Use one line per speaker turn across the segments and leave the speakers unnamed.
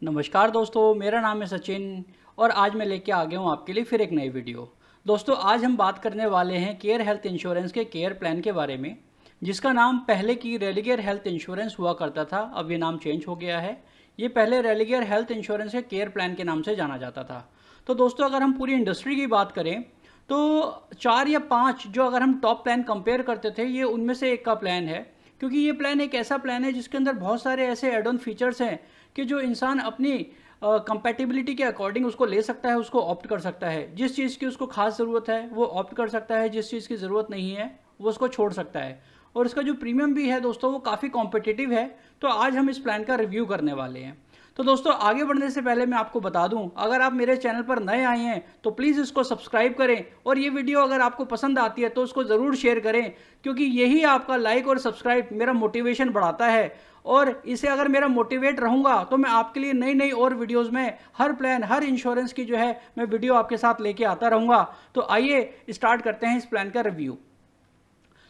नमस्कार दोस्तों, मेरा नाम है सचिन और आज मैं लेके आ गया हूँ आपके लिए फिर एक नई वीडियो। दोस्तों, आज हम बात करने वाले हैं केयर हेल्थ इंश्योरेंस के केयर प्लान के बारे में, जिसका नाम पहले की रेलिगेयर हेल्थ इंश्योरेंस हुआ करता था। अब ये नाम चेंज हो गया है। ये पहले रेलिगेयर हेल्थ इंश्योरेंस के केयर प्लान के नाम से जाना जाता था। तो दोस्तों, अगर हम पूरी इंडस्ट्री की बात करें तो 4 या 5 जो अगर हम टॉप प्लान कंपेयर करते थे, ये उनमें से एक का प्लान है। क्योंकि ये प्लान एक ऐसा प्लान है जिसके अंदर बहुत सारे ऐसे एड ऑन फीचर्स हैं कि जो इंसान अपनी कंपैटिबिलिटी के अकॉर्डिंग उसको ले सकता है, उसको ऑप्ट कर सकता है। जिस चीज़ की उसको खास ज़रूरत है वो ऑप्ट कर सकता है, जिस चीज़ की ज़रूरत नहीं है वो उसको छोड़ सकता है। और इसका जो प्रीमियम भी है दोस्तों, वो काफ़ी कॉम्पिटिटिव है। तो आज हम इस प्लान का रिव्यू करने वाले हैं। तो दोस्तों, आगे बढ़ने से पहले मैं आपको बता दूं, अगर आप मेरे चैनल पर नए आए हैं तो प्लीज़ इसको सब्सक्राइब करें और ये वीडियो अगर आपको पसंद आती है तो उसको ज़रूर शेयर करें, क्योंकि यही आपका लाइक और सब्सक्राइब मेरा मोटिवेशन बढ़ाता है। और इसे अगर मेरा मोटिवेट रहूँगा तो मैं आपके लिए नई नई और वीडियोज़ में हर प्लान, हर इंश्योरेंस की जो है मैं वीडियो आपके साथ लेके आता रहूँगा। तो आइए स्टार्ट करते हैं इस प्लान का रिव्यू।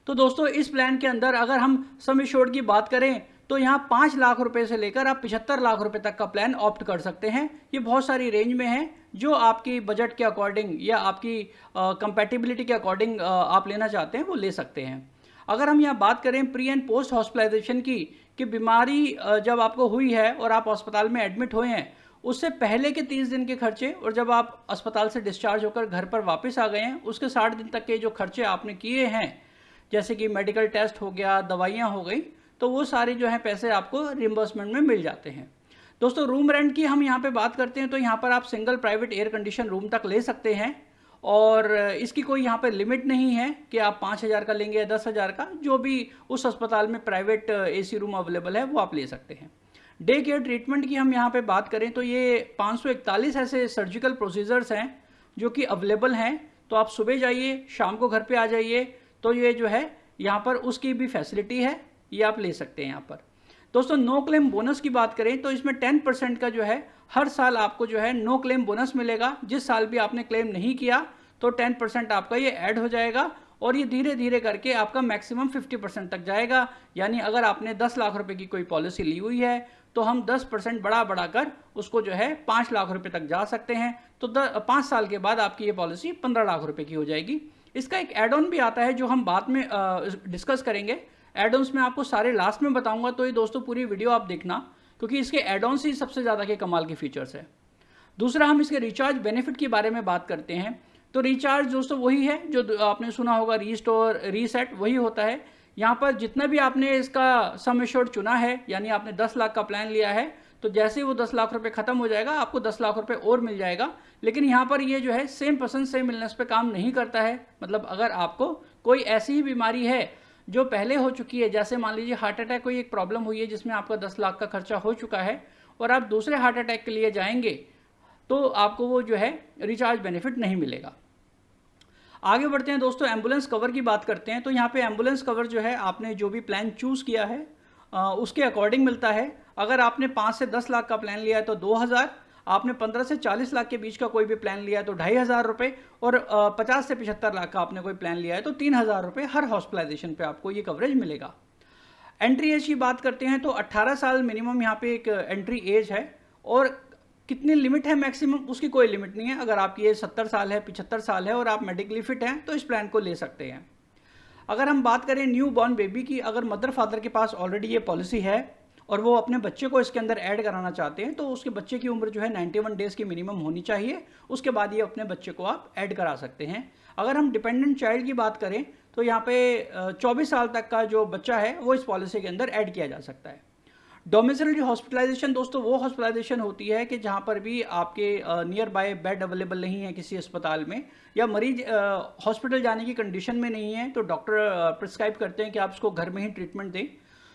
तो दोस्तों, इस प्लान के अंदर अगर हम सम एश्योर्ड की बात करें तो यहाँ 5 लाख रुपए से लेकर आप 75 लाख रुपए तक का प्लान ऑप्ट कर सकते हैं। ये बहुत सारी रेंज में है, जो आपकी बजट के अकॉर्डिंग या आपकी कंपैटिबिलिटी के अकॉर्डिंग आप लेना चाहते हैं वो ले सकते हैं। अगर हम यहाँ बात करें प्री एंड पोस्ट हॉस्पिटलाइजेशन की, कि बीमारी जब आपको हुई है और आप अस्पताल में एडमिट हुए हैं, उससे पहले के 30 दिन के खर्चे, और जब आप अस्पताल से डिस्चार्ज होकर घर पर वापस आ गए हैं उसके 60 दिन तक के जो खर्चे आपने किए हैं, जैसे कि मेडिकल टेस्ट हो गया, दवाइयाँ हो गई, तो वो सारे जो हैं पैसे आपको रिम्बर्समेंट में मिल जाते हैं। दोस्तों, रूम रेंट की हम यहाँ पे बात करते हैं तो यहाँ पर आप single private air condition room तक ले सकते हैं और इसकी कोई यहाँ पर लिमिट नहीं है कि आप 5,000 का लेंगे या 10,000 का। जो भी उस अस्पताल में प्राइवेट एसी रूम अवेलेबल है वो आप ले सकते हैं। डे केयर ट्रीटमेंट की हम यहाँ पे बात करें तो ये 541 ऐसे सर्जिकल प्रोसीजर्स हैं जो कि अवेलेबल हैं। तो आप सुबह जाइए, शाम को घर पे आ जाइए, तो ये जो है यहाँ पर उसकी भी फैसिलिटी है, ये आप ले सकते हैं यहाँ पर। दोस्तों, नो क्लेम बोनस की बात करें तो इसमें 10% का जो है हर साल आपको जो है नो क्लेम बोनस मिलेगा। जिस साल भी आपने क्लेम नहीं किया तो 10% आपका ये ऐड हो जाएगा और ये धीरे धीरे करके आपका मैक्सिमम 50% तक जाएगा। यानी अगर आपने 10 लाख रुपए की कोई पॉलिसी ली हुई है तो हम 10% बढ़ा कर उसको जो है 5 लाख रुपए तक जा सकते हैं। तो 5 साल के बाद आपकी ये पॉलिसी 15 लाख रुपए की हो जाएगी। इसका एक एड ऑन भी आता है जो हम बाद में डिस्कस करेंगे। एड ऑन्स में आपको सारे लास्ट में बताऊंगा, तो ये दोस्तों पूरी वीडियो आप देखना, क्योंकि इसके एड ऑन्स ही सबसे ज़्यादा के कमाल के फीचर्स है। दूसरा, हम इसके रिचार्ज बेनिफिट के बारे में बात करते हैं। तो रिचार्ज दोस्तों वही है जो आपने सुना होगा, रीस्टोर, रीसेट, वही होता है। यहाँ पर जितना भी आपने इसका सम एश्योर्ड चुना है, यानी आपने 10 लाख का प्लान लिया है, तो जैसे ही वो 10 लाख रुपए खत्म हो जाएगा आपको 10 लाख रुपए और मिल जाएगा। लेकिन यहाँ पर ये जो है सेम पर्सन सेम इलनेस पे काम नहीं करता है। मतलब अगर आपको कोई ऐसी ही बीमारी है जो पहले हो चुकी है, जैसे मान लीजिए हार्ट अटैक कोई एक प्रॉब्लम हुई है जिसमें आपका 10 लाख का खर्चा हो चुका है और आप दूसरे हार्ट अटैक के लिए जाएंगे, तो आपको वो जो है रिचार्ज बेनिफिट नहीं मिलेगा। आगे बढ़ते हैं दोस्तों, एम्बुलेंस कवर की बात करते हैं। तो यहाँ पे एम्बुलेंस कवर जो है आपने जो भी प्लान चूज़ किया है उसके अकॉर्डिंग मिलता है। अगर आपने 5 से 10 लाख का प्लान लिया है तो 2,000, आपने 15 से 40 लाख के बीच का कोई भी प्लान लिया है तो 2,500 रुपये, और 50 से 75 लाख का आपने कोई प्लान लिया है तो 3,000 रुपये हर हॉस्पिटलाइजेशन पे आपको ये कवरेज मिलेगा। एंट्री एज की बात करते हैं तो 18 साल मिनिमम यहाँ पे एक एंट्री एज है, और कितनी लिमिट है मैक्सिमम, उसकी कोई लिमिट नहीं है। अगर आपकी एज 70 साल है, 75 साल है और आप मेडिकली फिट हैं तो इस प्लान को ले सकते हैं। अगर हम बात करें न्यू बॉर्न बेबी की, अगर मदर फादर के पास ऑलरेडी ये पॉलिसी है और वो अपने बच्चे को इसके अंदर ऐड कराना चाहते हैं, तो उसके बच्चे की उम्र जो है 91 डेज़ की मिनिमम होनी चाहिए। उसके बाद ये अपने बच्चे को आप ऐड करा सकते हैं। अगर हम डिपेंडेंट चाइल्ड की बात करें तो यहाँ पे 24 साल तक का जो बच्चा है वो इस पॉलिसी के अंदर ऐड किया जा सकता है। डोमिसिलरी हॉस्पिटलाइजेशन दोस्तों वो हॉस्पिटलाइजेशन होती है कि जहाँ पर भी आपके नियर बाय बेड अवेलेबल नहीं है किसी अस्पताल में, या मरीज हॉस्पिटल जाने की कंडीशन में नहीं है, तो डॉक्टर प्रिस्क्राइब करते हैं कि आप उसको घर में ही ट्रीटमेंट दें,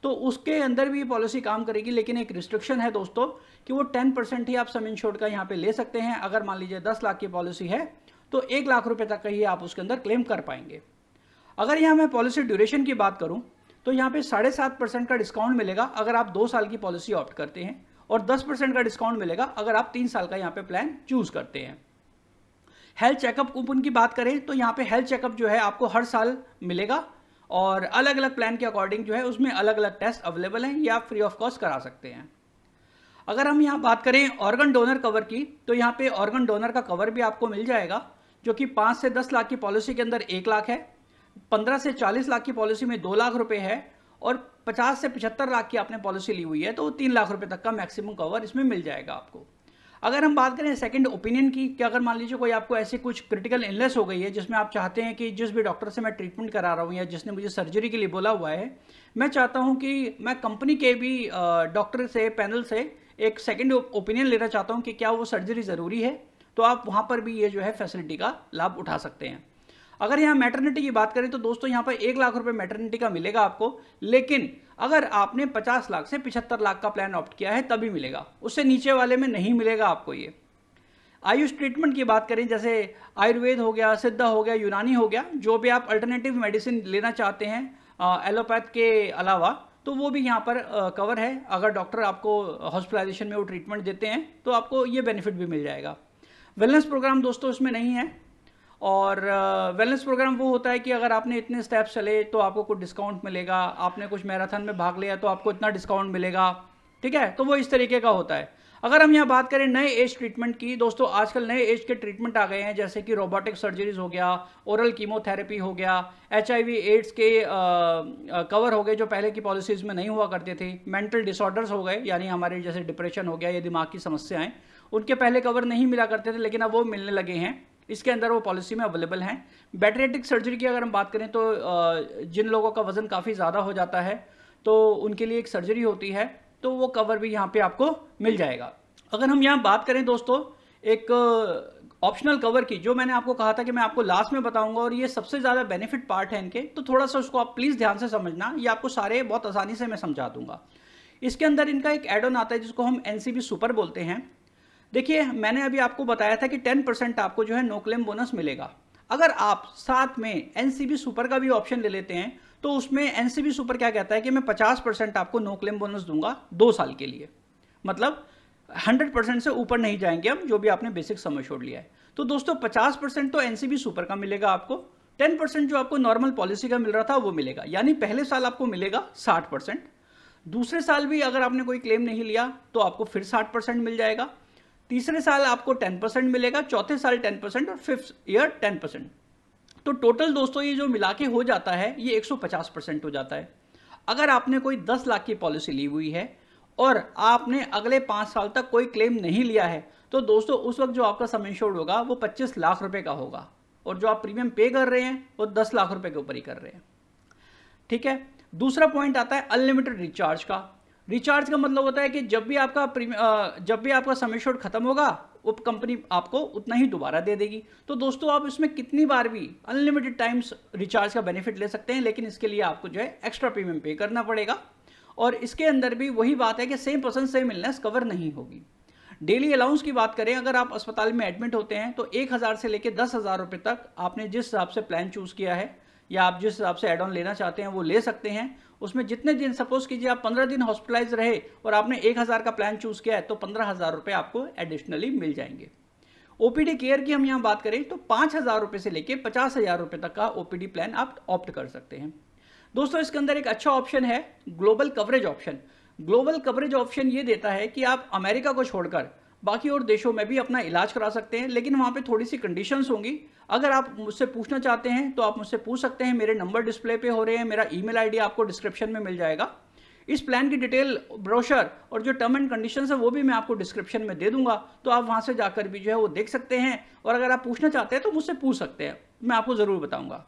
तो उसके अंदर भी पॉलिसी काम करेगी। लेकिन एक रिस्ट्रिक्शन है दोस्तों कि वो 10% ही आप सम इंश्योर्ड का यहाँ पे ले सकते हैं। अगर मान लीजिए 10 लाख की पॉलिसी है तो 1 लाख रुपये तक का ही आप उसके अंदर क्लेम कर पाएंगे। अगर यहाँ मैं पॉलिसी ड्यूरेशन की बात करूँ तो यहाँ पे 7.5% का डिस्काउंट मिलेगा अगर आप 2 साल की पॉलिसी ऑप्ट करते हैं, और 10% का डिस्काउंट मिलेगा अगर आप 3 साल का यहाँ पे प्लान चूज करते हैं। हेल्थ चेकअप कूपन की बात करें तो यहाँ पे हेल्थ चेकअप जो है आपको हर साल मिलेगा, और अलग अलग प्लान के अकॉर्डिंग जो है उसमें अलग अलग टेस्ट अवेलेबल हैं, ये आप फ्री ऑफ कॉस्ट करा सकते हैं। अगर हम यहाँ बात करें ऑर्गन डोनर कवर की, तो यहाँ पे ऑर्गन डोनर का कवर भी आपको मिल जाएगा, जो कि 5 से 10 लाख की पॉलिसी के अंदर 1 लाख है, 15 से 40 लाख की पॉलिसी में 2 लाख रुपए है, और 50 से 75 लाख की आपने पॉलिसी ली हुई है तो 3 लाख रुपए तक का मैक्सिमम कवर इसमें मिल जाएगा आपको। अगर हम बात करें सेकंड ओपिनियन की, कि अगर मान लीजिए कोई आपको ऐसी कुछ क्रिटिकल इलनेस हो गई है जिसमें आप चाहते हैं कि जिस भी डॉक्टर से मैं ट्रीटमेंट करा रहा हूँ या जिसने मुझे सर्जरी के लिए बोला हुआ है, मैं चाहता हूँ कि मैं कंपनी के भी डॉक्टर से, पैनल से एक सेकंड ओपिनियन लेना चाहता हूँ कि क्या वो सर्जरी ज़रूरी है, तो आप वहाँ पर भी ये जो है फैसिलिटी का लाभ उठा सकते हैं। अगर यहाँ मैटरनिटी की बात करें तो दोस्तों यहाँ पर 1 लाख रुपए मैटरनिटी का मिलेगा आपको, लेकिन अगर आपने 50 लाख से 75 लाख का प्लान ऑप्ट किया है तभी मिलेगा, उससे नीचे वाले में नहीं मिलेगा आपको ये। आयुष ट्रीटमेंट की बात करें, जैसे आयुर्वेद हो गया, सिद्धा हो गया, यूनानी हो गया, जो भी आप अल्टरनेटिव मेडिसिन लेना चाहते हैं एलोपैथ के अलावा, तो वो भी यहाँ पर कवर है। अगर डॉक्टर आपको हॉस्पिटलाइजेशन में वो ट्रीटमेंट देते हैं तो आपको ये बेनिफिट भी मिल जाएगा। वेलनेस प्रोग्राम दोस्तों इसमें नहीं है, और वेलनेस प्रोग्राम वो होता है कि अगर आपने इतने स्टेप्स चले तो आपको कुछ डिस्काउंट मिलेगा, आपने कुछ मैराथन में भाग लिया तो आपको इतना डिस्काउंट मिलेगा, ठीक है, तो वो इस तरीके का होता है। अगर हम यहाँ बात करें नए एज ट्रीटमेंट की, दोस्तों आजकल नए एज के ट्रीटमेंट आ गए हैं, जैसे कि रोबोटिक सर्जरीज हो गया, ओरल कीमोथेरेपी हो गया, HIV एड्स के कवर हो गए जो पहले की पॉलिसीज़ में नहीं हुआ करते थे, मेंटल डिसऑर्डर्स हो गए, यानी हमारे जैसे डिप्रेशन हो गया या दिमाग की समस्याएं, उनके पहले कवर नहीं मिला करते थे लेकिन अब वो मिलने लगे हैं, इसके अंदर वो पॉलिसी में अवेलेबल हैं। बैटरियाटिक सर्जरी की अगर हम बात करें तो जिन लोगों का वजन काफ़ी ज़्यादा हो जाता है तो उनके लिए एक सर्जरी होती है, तो वो कवर भी यहाँ पे आपको मिल जाएगा। अगर हम यहाँ बात करें दोस्तों एक ऑप्शनल कवर की, जो मैंने आपको कहा था कि मैं आपको लास्ट में बताऊंगा, और ये सबसे ज़्यादा बेनिफिट पार्ट है इनके, तो थोड़ा सा उसको आप प्लीज़ ध्यान से समझना, ये आपको सारे बहुत आसानी से मैं समझा दूंगा। इसके अंदर इनका एक एड ऑन आता है जिसको हम NCB सुपर बोलते हैं। देखिए मैंने अभी आपको बताया था कि 10% आपको जो है नो क्लेम बोनस मिलेगा। अगर आप साथ में NCB सुपर का भी ऑप्शन ले लेते हैं तो उसमें NCB सुपर क्या कहता है कि मैं 50% आपको नो क्लेम बोनस दूंगा 2 साल के लिए, मतलब 100% से ऊपर नहीं जाएंगे हम, जो भी आपने बेसिक सम एश्योर्ड लिया है। तो दोस्तों 50% तो NCB सुपर का मिलेगा आपको, 10% जो आपको नॉर्मल पॉलिसी का मिल रहा था वो मिलेगा, यानी पहले साल आपको मिलेगा 60%, दूसरे साल भी अगर आपने कोई क्लेम नहीं लिया तो आपको फिर 60% मिल जाएगा, तीसरे साल आपको 10% मिलेगा, चौथे साल 10% और 5th ईयर 10%। तो टोटल दोस्तों ये जो मिला के हो जाता है ये 150% हो जाता है। अगर आपने कोई 10 लाख की पॉलिसी ली हुई है और आपने अगले 5 साल तक कोई क्लेम नहीं लिया है तो दोस्तों उस वक्त जो आपका सम इंश्योर्ड होगा वो 25 लाख रुपए का होगा, और जो आप प्रीमियम पे कर रहे हैं वो 10 लाख रुपए के ऊपर ही कर रहे हैं, ठीक है। दूसरा पॉइंट आता है अनलिमिटेड रिचार्ज का। रिचार्ज का मतलब होता है कि जब भी आपका सम एश्योर्ड खत्म होगा वो कंपनी आपको उतना ही दोबारा दे देगी। तो दोस्तों आप इसमें कितनी बार भी अनलिमिटेड टाइम्स रिचार्ज का बेनिफिट ले सकते हैं, लेकिन इसके लिए आपको जो है एक्स्ट्रा प्रीमियम पे करना पड़ेगा, और इसके अंदर भी वही बात है कि same person same illness cover नहीं होगी। डेली अलाउंस की बात करें, अगर आप अस्पताल में एडमिट होते हैं तो 1000 से लेकर 10,000 रुपये तक आपने जिस हिसाब से प्लान चूज़ किया है या आप जिस हिसाब से एड ऑन लेना चाहते हैं वो ले सकते हैं। उसमें जितने दिन, सपोज कीजिए आप 15 दिन हॉस्पिटलाइज रहे और आपने 1000 का प्लान चूज किया है तो 15,000 रुपये आपको एडिशनली मिल जाएंगे। OPD केयर की हम यहाँ बात करें तो 5,000 रुपये से लेके 50,000 रुपये तक का OPD प्लान आप ऑप्ट कर सकते हैं। दोस्तों इसके अंदर एक अच्छा ऑप्शन है global coverage option. Global coverage option ये देता है कि आप अमेरिका को छोड़कर बाकी और देशों में भी अपना इलाज करा सकते हैं, लेकिन वहाँ पे थोड़ी सी कंडीशंस होंगी। अगर आप मुझसे पूछना चाहते हैं तो आप मुझसे पूछ सकते हैं, मेरे नंबर डिस्प्ले पे हो रहे हैं, मेरा ईमेल आईडी आपको डिस्क्रिप्शन में मिल जाएगा। इस प्लान की डिटेल, ब्रोशर और जो टर्म एंड कंडीशंस है वो भी मैं आपको डिस्क्रिप्शन में दे दूंगा, तो आप वहाँ से जाकर भी जो है वो देख सकते हैं, और अगर आप पूछना चाहते हैं तो मुझसे पूछ सकते हैं, मैं आपको ज़रूर बताऊँगा।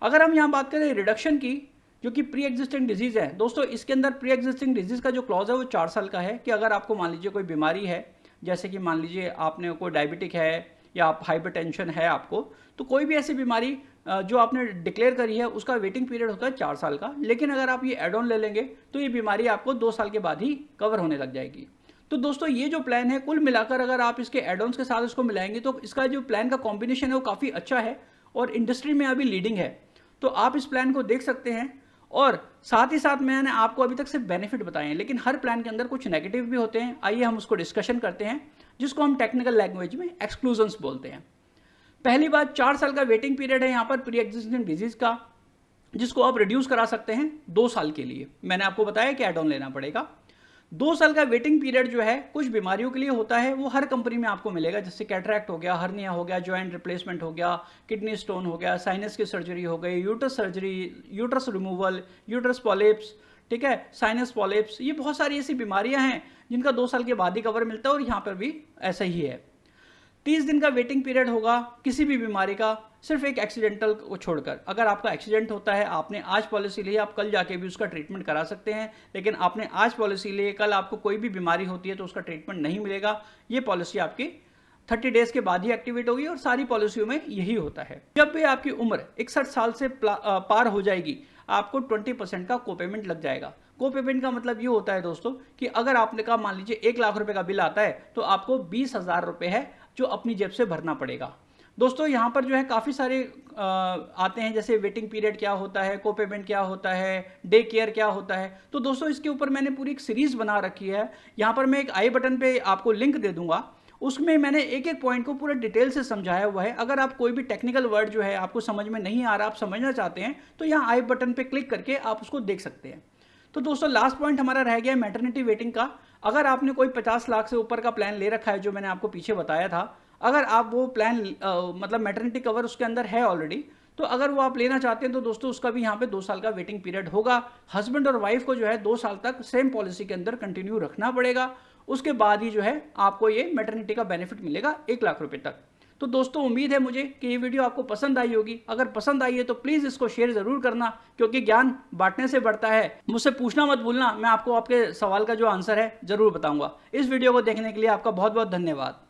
अगर हम यहाँ बात करें रिडक्शन की, जो कि प्री एग्जिस्टिंग डिजीज़ है, दोस्तों इसके अंदर प्री एग्जिस्टिंग डिजीज़ का जो क्लॉज है वो 4 साल का है कि अगर आपको मान लीजिए कोई बीमारी है, जैसे कि मान लीजिए आपने कोई डायबिटिक है या आप हाइपरटेंशन है आपको, तो कोई भी ऐसी बीमारी जो आपने डिक्लेयर करी है उसका वेटिंग पीरियड होता है 4 साल का, लेकिन अगर आप ये एड ऑन ले लेंगे तो ये बीमारी आपको 2 साल के बाद ही कवर होने लग जाएगी। तो दोस्तों ये जो प्लान है कुल मिलाकर अगर आप इसके एड ऑन्स के साथ इसको मिलाएंगे तो इसका जो प्लान का कॉम्बिनेशन है वो काफ़ी अच्छा है और इंडस्ट्री में अभी लीडिंग है। तो आप इस प्लान को देख सकते हैं, और साथ ही साथ मैंने आपको अभी तक सिर्फ बेनिफिट बताए हैं, लेकिन हर प्लान के अंदर कुछ नेगेटिव भी होते हैं। आइए हम उसको डिस्कशन करते हैं, जिसको हम टेक्निकल लैंग्वेज में एक्सक्लूजन्स बोलते हैं। पहली बात, 4 साल का वेटिंग पीरियड है यहाँ पर प्री एग्जिस्टिंग डिजीज का, जिसको आप रिड्यूस करा सकते हैं 2 साल के लिए। मैंने आपको बताया कि एड ऑन लेना पड़ेगा। 2 साल का वेटिंग पीरियड जो है कुछ बीमारियों के लिए होता है, वो हर कंपनी में आपको मिलेगा, जैसे कैटरैक्ट हो गया, हर्निया हो गया, जॉइंट रिप्लेसमेंट हो गया, किडनी स्टोन हो गया, साइनस की सर्जरी हो गई, uterus surgery, uterus removal, uterus polyps, ठीक है, साइनस पॉलिप्स, ये बहुत सारी ऐसी बीमारियां हैं जिनका 2 साल के बाद ही कवर मिलता है और यहाँ पर भी ऐसा ही है। 30 दिन का वेटिंग पीरियड होगा किसी भी बीमारी का, सिर्फ एक एक्सीडेंटल को छोड़कर। अगर आपका एक्सीडेंट होता है, आपने आज पॉलिसी ली, आप कल जाके भी उसका ट्रीटमेंट करा सकते हैं, लेकिन आपने आज पॉलिसी ली, कल आपको कोई भी बीमारी होती है तो उसका ट्रीटमेंट नहीं मिलेगा। ये पॉलिसी आपकी 30 डेज के बाद ही एक्टिवेट होगी और सारी पॉलिसियों में यही होता है। जब भी आपकी उम्र 61 साल से पार हो जाएगी, आपको 20% का कोपेमेंट लग जाएगा। कोपेमेंट का मतलब ये होता है दोस्तों कि अगर आपने कहा मान लीजिए 1 लाख रुपए का बिल आता है तो आपको 20,000 रुपए है जो अपनी जेब से भरना पड़ेगा। दोस्तों यहाँ पर जो है काफ़ी सारे आते हैं, जैसे वेटिंग पीरियड क्या होता है, कोपेमेंट क्या होता है, डे केयर क्या होता है। तो दोस्तों इसके ऊपर मैंने पूरी एक सीरीज़ बना रखी है, यहाँ पर मैं एक आई बटन पे आपको लिंक दे दूंगा, उसमें मैंने एक एक पॉइंट को पूरे डिटेल से समझाया हुआ है। अगर आप कोई भी टेक्निकल वर्ड जो है आपको समझ में नहीं आ रहा, आप समझना चाहते हैं, तो यहाँ आई बटन पे क्लिक करके आप उसको देख सकते हैं। तो दोस्तों लास्ट पॉइंट हमारा रह गया है मैटरनिटी वेटिंग का। अगर आपने कोई 50 लाख से ऊपर का प्लान ले रखा है, जो मैंने आपको पीछे बताया था, अगर आप वो प्लान मतलब मैटरनिटी कवर उसके अंदर है ऑलरेडी, तो अगर वो आप लेना चाहते हैं तो दोस्तों उसका भी यहाँ पे 2 साल का वेटिंग पीरियड होगा। हस्बैंड और वाइफ को जो है 2 साल तक सेम पॉलिसी के अंदर कंटिन्यू रखना पड़ेगा, उसके बाद ही जो है आपको ये मैटरनिटी का बेनिफिट मिलेगा 1 लाख रुपए तक। तो दोस्तों उम्मीद है मुझे कि ये वीडियो आपको पसंद आई होगी। अगर पसंद आई है तो प्लीज़ इसको शेयर ज़रूर करना, क्योंकि ज्ञान बांटने से बढ़ता है। मुझसे पूछना मत भूलना, मैं आपको आपके सवाल का जो आंसर है ज़रूर बताऊंगा। इस वीडियो को देखने के लिए आपका बहुत बहुत धन्यवाद।